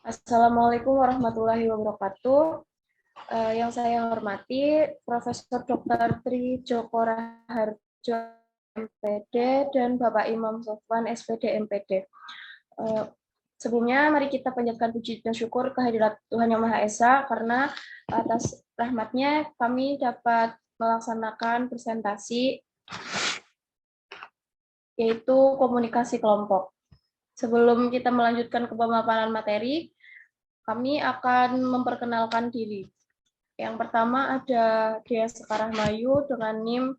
Assalamualaikum warahmatullahi wabarakatuh. Yang saya hormati Profesor Dr. Tri Joko Raharjo MPD dan Bapak Imam Sofwan SPD MPD. Sebelumnya mari kita panjatkan puji dan syukur kehadirat Tuhan Yang Maha Esa karena atas rahmatnya kami dapat melaksanakan presentasi yaitu komunikasi kelompok. Sebelum kita melanjutkan ke pemaparan materi, kami akan memperkenalkan diri. Yang pertama ada Dea Sekarahmayu dengan NIM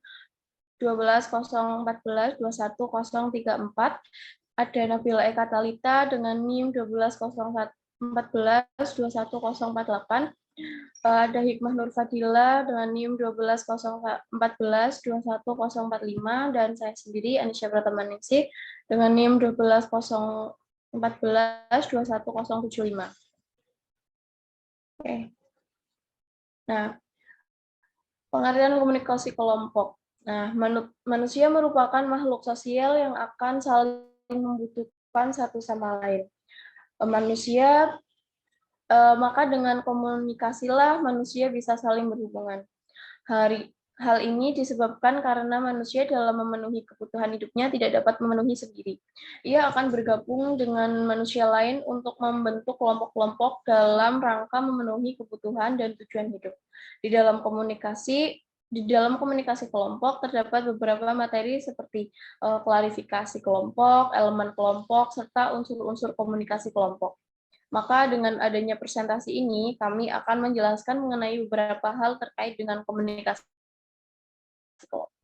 1201421034. Ada Nabila Eka Talita dengan NIM 120114-21048. Ada Hikmah Nur Fadila dengan NIM 120114-21045 dan saya sendiri Anisya Pratamaningsih dengan NIM 120114-21075. Oke. Nah, pengertian komunikasi kelompok. Nah, manusia merupakan makhluk sosial yang akan saling membutuhkan satu sama lain. Maka dengan komunikasilah manusia bisa saling berhubungan. Hal ini disebabkan karena manusia dalam memenuhi kebutuhan hidupnya tidak dapat memenuhi sendiri. Ia akan bergabung dengan manusia lain untuk membentuk kelompok-kelompok dalam rangka memenuhi kebutuhan dan tujuan hidup. Di dalam komunikasi kelompok terdapat beberapa materi seperti klarifikasi kelompok, elemen kelompok, serta unsur-unsur komunikasi kelompok. Maka dengan adanya presentasi ini, kami akan menjelaskan mengenai beberapa hal terkait dengan komunikasi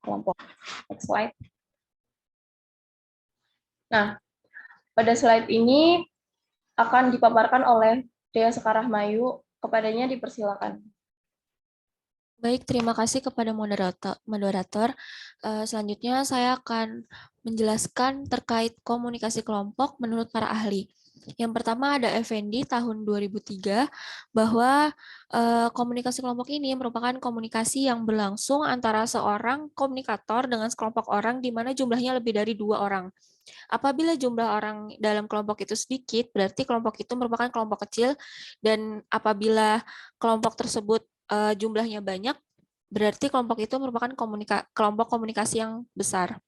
kelompok. Next slide. Nah, pada slide ini akan dipaparkan oleh Dea Sekarahmayu. Kepadanya dipersilakan. Baik, terima kasih kepada moderator. Selanjutnya saya akan menjelaskan terkait komunikasi kelompok menurut para ahli. Yang pertama ada Effendi tahun 2003 bahwa komunikasi kelompok ini merupakan komunikasi yang berlangsung antara seorang komunikator dengan sekelompok orang di mana jumlahnya lebih dari 2 orang. Apabila jumlah orang dalam kelompok itu sedikit, berarti kelompok itu merupakan kelompok kecil, dan apabila kelompok tersebut jumlahnya banyak, berarti kelompok itu merupakan kelompok komunikasi yang besar.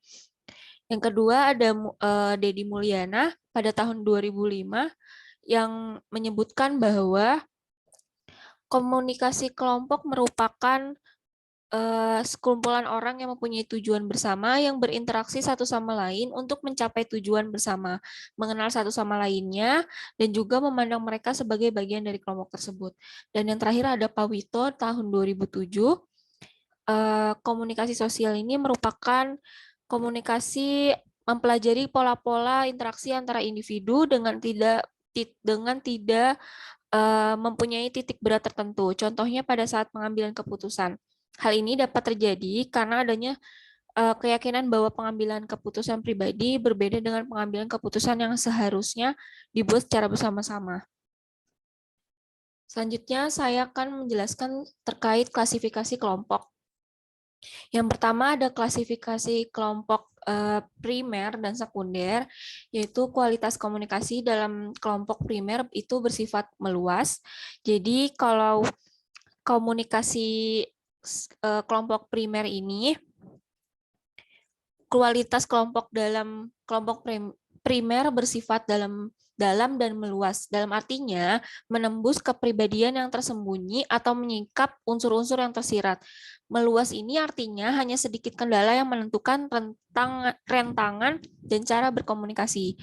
Yang kedua ada Dedi Mulyana pada tahun 2005 yang menyebutkan bahwa komunikasi kelompok merupakan sekumpulan orang yang mempunyai tujuan bersama yang berinteraksi satu sama lain untuk mencapai tujuan bersama, mengenal satu sama lainnya, dan juga memandang mereka sebagai bagian dari kelompok tersebut. Dan yang terakhir ada Pak Wito tahun 2007. Komunikasi sosial ini merupakan komunikasi mempelajari pola-pola interaksi antara individu dengan tidak mempunyai titik berat tertentu. Contohnya pada saat pengambilan keputusan. Hal ini dapat terjadi karena adanya keyakinan bahwa pengambilan keputusan pribadi berbeda dengan pengambilan keputusan yang seharusnya dibuat secara bersama-sama. Selanjutnya, saya akan menjelaskan terkait klasifikasi kelompok. Yang pertama ada klasifikasi kelompok primer dan sekunder, yaitu kualitas komunikasi dalam kelompok primer itu bersifat meluas. Jadi kalau komunikasi kelompok primer ini, kualitas kelompok dalam kelompok primer bersifat dalam dan meluas. Dalam artinya, menembus kepribadian yang tersembunyi atau menyingkap unsur-unsur yang tersirat. Meluas ini artinya hanya sedikit kendala yang menentukan rentangan dan cara berkomunikasi.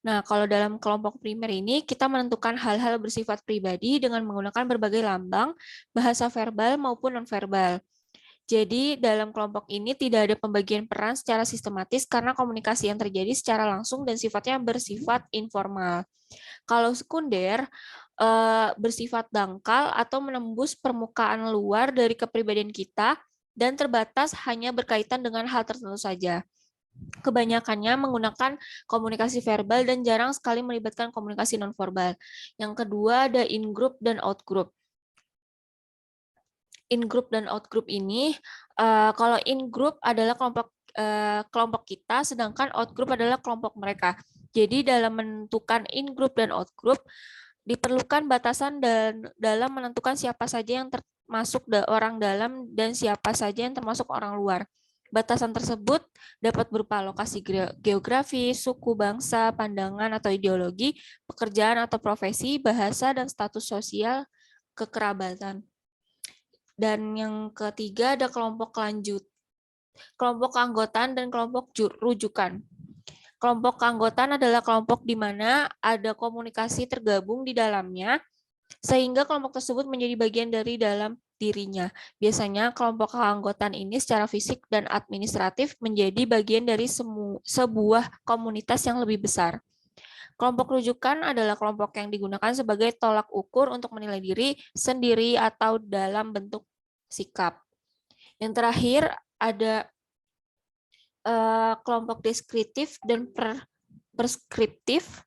Nah, kalau dalam kelompok primer ini, kita menentukan hal-hal bersifat pribadi dengan menggunakan berbagai lambang, bahasa verbal maupun nonverbal. Jadi dalam kelompok ini tidak ada pembagian peran secara sistematis karena komunikasi yang terjadi secara langsung dan sifatnya bersifat informal. Kalau sekunder bersifat dangkal atau menembus permukaan luar dari kepribadian kita dan terbatas hanya berkaitan dengan hal tertentu saja. Kebanyakannya menggunakan komunikasi verbal dan jarang sekali melibatkan komunikasi nonverbal. Yang kedua ada in-group dan out-group. In-group dan out-group ini, kalau in-group adalah kelompok kita, sedangkan out-group adalah kelompok mereka. Jadi dalam menentukan in-group dan out-group, Diperlukan batasan dalam menentukan siapa saja yang termasuk orang dalam dan siapa saja yang termasuk orang luar. Batasan tersebut dapat berupa lokasi geografis, suku, bangsa, pandangan atau ideologi, pekerjaan atau profesi, bahasa, dan status sosial kekerabatan. Dan yang ketiga ada kelompok lanjut, kelompok keanggotaan dan kelompok rujukan. Kelompok keanggotaan adalah kelompok di mana ada komunikasi tergabung di dalamnya, sehingga kelompok tersebut menjadi bagian dari dalam dirinya. Biasanya kelompok keanggotaan ini secara fisik dan administratif menjadi bagian dari sebuah komunitas yang lebih besar. Kelompok rujukan adalah kelompok yang digunakan sebagai tolak ukur untuk menilai diri sendiri atau dalam bentuk sikap. Yang terakhir ada kelompok deskriptif dan preskriptif.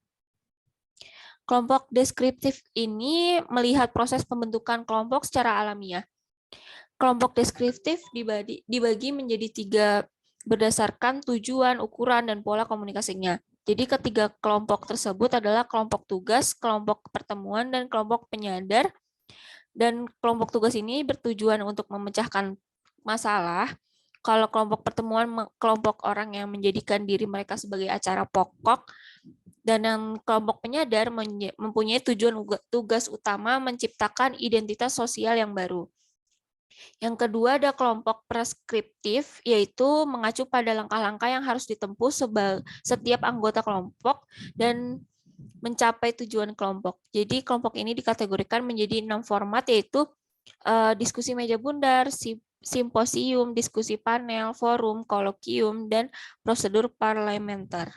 Kelompok deskriptif ini melihat proses pembentukan kelompok secara alamiah. Kelompok deskriptif dibagi menjadi 3 berdasarkan tujuan, ukuran, dan pola komunikasinya. Jadi ketiga kelompok tersebut adalah kelompok tugas, kelompok pertemuan, dan kelompok penyadar. Dan kelompok tugas ini bertujuan untuk memecahkan masalah. Kalau kelompok pertemuan, kelompok orang yang menjadikan diri mereka sebagai acara pokok, dan yang kelompok penyadar mempunyai tujuan tugas utama menciptakan identitas sosial yang baru. Yang kedua ada kelompok preskriptif, yaitu mengacu pada langkah-langkah yang harus ditempuh setiap anggota kelompok dan mencapai tujuan kelompok. Jadi kelompok ini dikategorikan menjadi 6 format, yaitu diskusi meja bundar, simposium, diskusi panel, forum, kolokium, dan prosedur parlementer.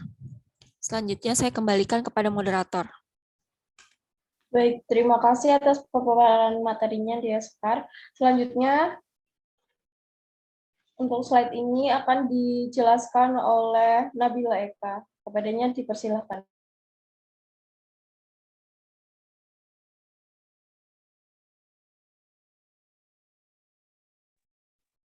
Selanjutnya saya kembalikan kepada moderator. Baik, terima kasih atas paparan materinya, Dia Sekar. Selanjutnya, untuk slide ini akan dijelaskan oleh Nabila Eka. Kepadanya dipersilakan.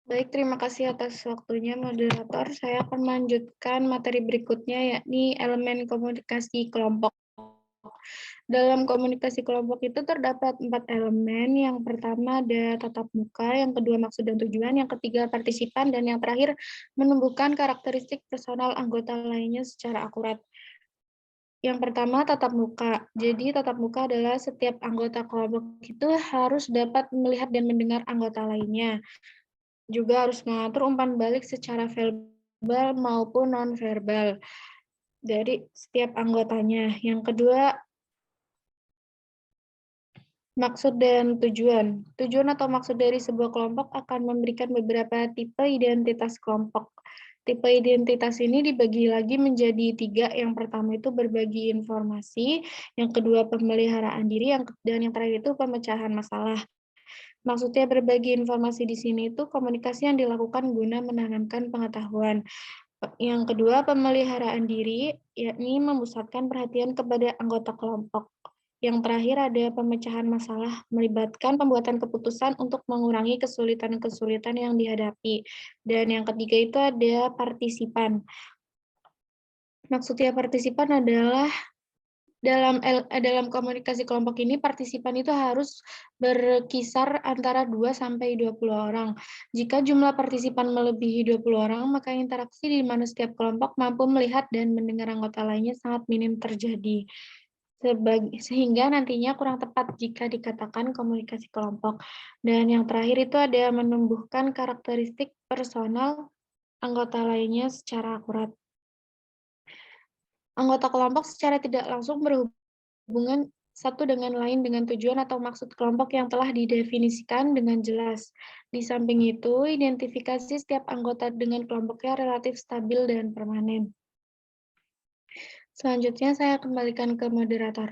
Baik, terima kasih atas waktunya moderator. Saya akan melanjutkan materi berikutnya, yakni elemen komunikasi kelompok. Dalam komunikasi kelompok itu terdapat 4 elemen. Yang pertama ada tatap muka, yang kedua maksud dan tujuan, yang ketiga partisipan, dan yang terakhir menumbuhkan karakteristik personal anggota lainnya secara akurat. Yang pertama, tatap muka. Jadi, tatap muka adalah setiap anggota kelompok itu harus dapat melihat dan mendengar anggota lainnya. Juga harus mengatur umpan balik secara verbal maupun non-verbal dari setiap anggotanya. Yang kedua, maksud dan tujuan. Tujuan atau maksud dari sebuah kelompok akan memberikan beberapa tipe identitas kelompok. Tipe identitas ini dibagi lagi menjadi 3. Yang pertama itu berbagi informasi, yang kedua pemeliharaan diri, dan yang terakhir itu pemecahan masalah. Maksudnya berbagi informasi di sini itu komunikasi yang dilakukan guna menanamkan pengetahuan. Yang kedua, pemeliharaan diri, yakni memusatkan perhatian kepada anggota kelompok. Yang terakhir ada pemecahan masalah, melibatkan pembuatan keputusan untuk mengurangi kesulitan-kesulitan yang dihadapi. Dan yang ketiga itu ada partisipan. Maksudnya partisipan adalah dalam komunikasi kelompok ini, partisipan itu harus berkisar antara 2 sampai 20 orang. Jika jumlah partisipan melebihi 20 orang, maka interaksi di mana setiap kelompok mampu melihat dan mendengar anggota lainnya sangat minim terjadi. Sehingga nantinya kurang tepat jika dikatakan komunikasi kelompok. Dan yang terakhir itu ada menumbuhkan karakteristik personal anggota lainnya secara akurat. Anggota kelompok secara tidak langsung berhubungan satu dengan lain dengan tujuan atau maksud kelompok yang telah didefinisikan dengan jelas. Di samping itu, identifikasi setiap anggota dengan kelompoknya relatif stabil dan permanen. Selanjutnya saya kembalikan ke moderator.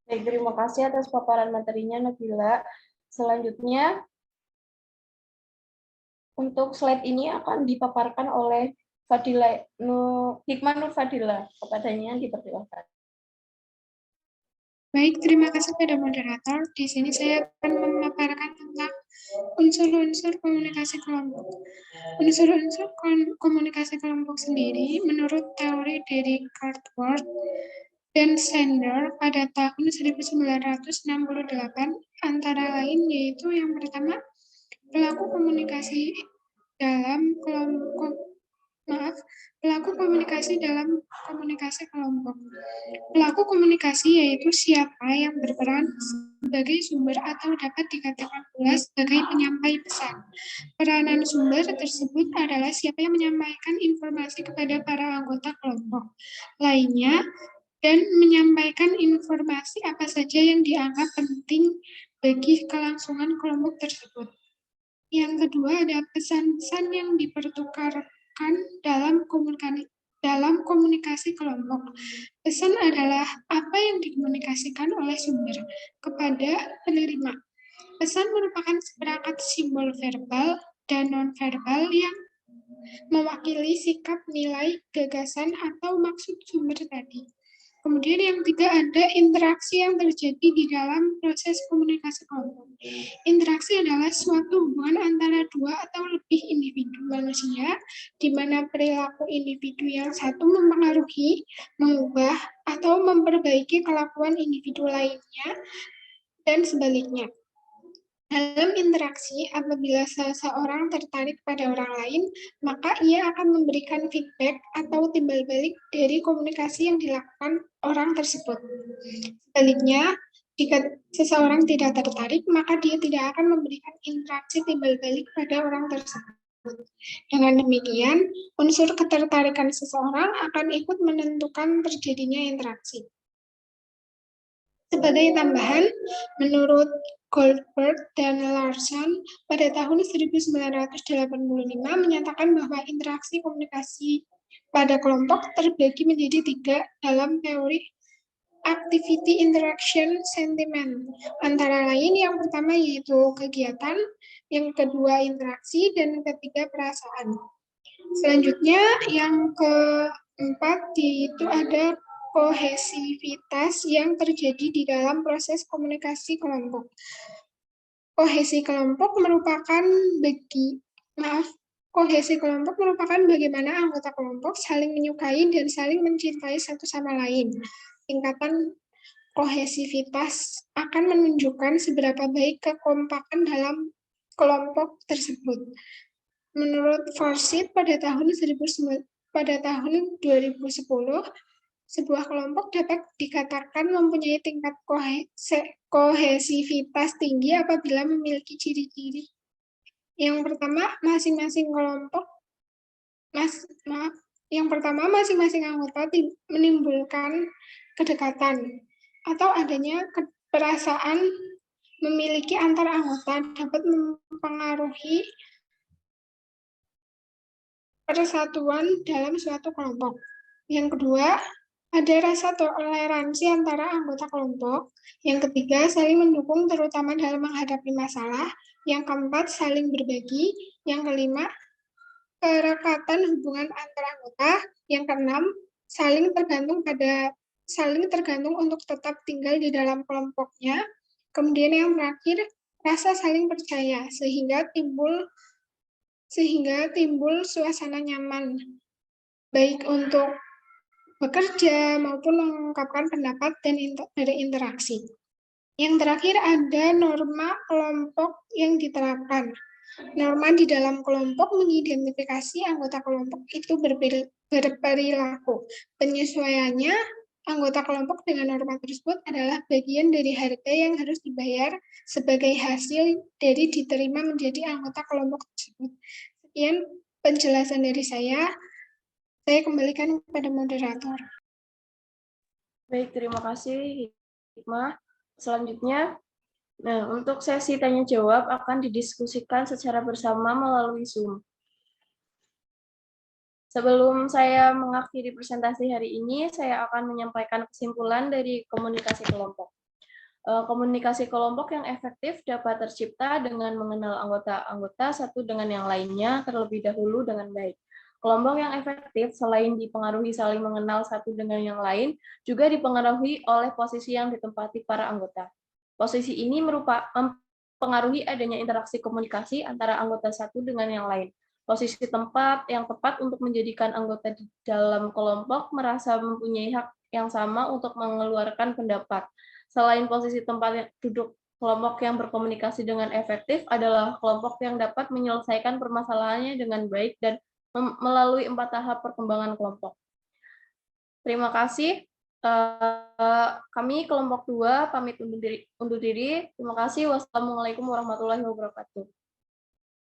Baik, terima kasih atas paparan materinya, Nabila. Selanjutnya, untuk slide ini akan dipaparkan oleh Hikmah Nur Fadila. Kepadanya dipersilakan. Baik, terima kasih pada moderator. Di sini saya akan memaparkan tentang unsur-unsur komunikasi kelompok. Unsur-unsur komunikasi kelompok sendiri, menurut teori dari Cartwright, dan sender pada tahun 1968, antara lain yaitu yang pertama, pelaku komunikasi dalam komunikasi kelompok. Pelaku komunikasi yaitu siapa yang berperan sebagai sumber atau dapat dikatakan pula sebagai penyampai pesan. Peranan sumber tersebut adalah siapa yang menyampaikan informasi kepada para anggota kelompok lainnya dan menyampaikan informasi apa saja yang dianggap penting bagi kelangsungan kelompok tersebut. Yang kedua ada pesan-pesan yang dipertukarkan dalam komunikasi kelompok. Pesan adalah apa yang dikomunikasikan oleh sumber kepada penerima. Pesan merupakan seperangkat simbol verbal dan non-verbal yang mewakili sikap, nilai, gagasan, atau maksud sumber tadi. Kemudian yang ketiga ada interaksi yang terjadi di dalam proses komunikasi kelompok. Interaksi adalah suatu hubungan antara dua atau lebih individu manusia, di mana perilaku individu yang satu mempengaruhi, mengubah, atau memperbaiki kelakuan individu lainnya, dan sebaliknya. Dalam interaksi, apabila seseorang tertarik pada orang lain, maka ia akan memberikan feedback atau timbal balik dari komunikasi yang dilakukan orang tersebut. Sebaliknya, jika seseorang tidak tertarik, maka dia tidak akan memberikan interaksi timbal balik pada orang tersebut. Dengan demikian, unsur ketertarikan seseorang akan ikut menentukan terjadinya interaksi. Sebagai tambahan, menurut Goldberg dan Larson pada tahun 1985 menyatakan bahwa interaksi komunikasi pada kelompok terbagi menjadi 3 dalam teori activity interaction sentiment. Antara lain yang pertama yaitu kegiatan, yang kedua interaksi, dan yang ketiga perasaan. Selanjutnya yang keempat yaitu ada kohesivitas yang terjadi di dalam proses komunikasi kelompok. Kohesi kelompok merupakan bagaimana anggota kelompok saling menyukai dan saling mencintai satu sama lain. Tingkatan kohesivitas akan menunjukkan seberapa baik kekompakan dalam kelompok tersebut. Menurut Forsyth pada tahun 2010, sebuah kelompok dapat dikatakan mempunyai tingkat kohesivitas tinggi apabila memiliki ciri-ciri. Yang pertama, masing-masing anggota menimbulkan kedekatan atau adanya perasaan memiliki antar anggota dapat mempengaruhi persatuan dalam suatu kelompok. Yang kedua, ada rasa toleransi antara anggota kelompok. Yang ketiga, saling mendukung terutama dalam menghadapi masalah. Yang keempat, saling berbagi. Yang kelima, kerekatan hubungan antar anggota. Yang keenam, saling tergantung untuk tetap tinggal di dalam kelompoknya. Kemudian yang terakhir, rasa saling percaya sehingga timbul suasana nyaman baik untuk bekerja maupun mengungkapkan pendapat dan ada interaksi. Yang terakhir ada norma kelompok yang diterapkan. Norma di dalam kelompok mengidentifikasi anggota kelompok itu berperilaku. Penyesuaiannya anggota kelompok dengan norma tersebut adalah bagian dari harga yang harus dibayar sebagai hasil dari diterima menjadi anggota kelompok tersebut. Sekian penjelasan dari saya. Saya kembalikan kepada moderator. Baik, terima kasih Hikmah. Selanjutnya, untuk sesi tanya jawab akan didiskusikan secara bersama melalui Zoom. Sebelum saya mengakhiri presentasi hari ini, saya akan menyampaikan kesimpulan dari komunikasi kelompok. Komunikasi kelompok yang efektif dapat tercipta dengan mengenal anggota-anggota satu dengan yang lainnya terlebih dahulu dengan baik. Kelompok yang efektif selain dipengaruhi saling mengenal satu dengan yang lain, juga dipengaruhi oleh posisi yang ditempati para anggota. Posisi ini mempengaruhi adanya interaksi komunikasi antara anggota satu dengan yang lain. Posisi tempat yang tepat untuk menjadikan anggota di dalam kelompok merasa mempunyai hak yang sama untuk mengeluarkan pendapat. Selain posisi tempat duduk kelompok yang berkomunikasi dengan efektif adalah kelompok yang dapat menyelesaikan permasalahannya dengan baik dan melalui 4 tahap perkembangan kelompok. Terima kasih. Kami kelompok 2 pamit undur diri. Terima kasih. Wassalamualaikum warahmatullahi wabarakatuh.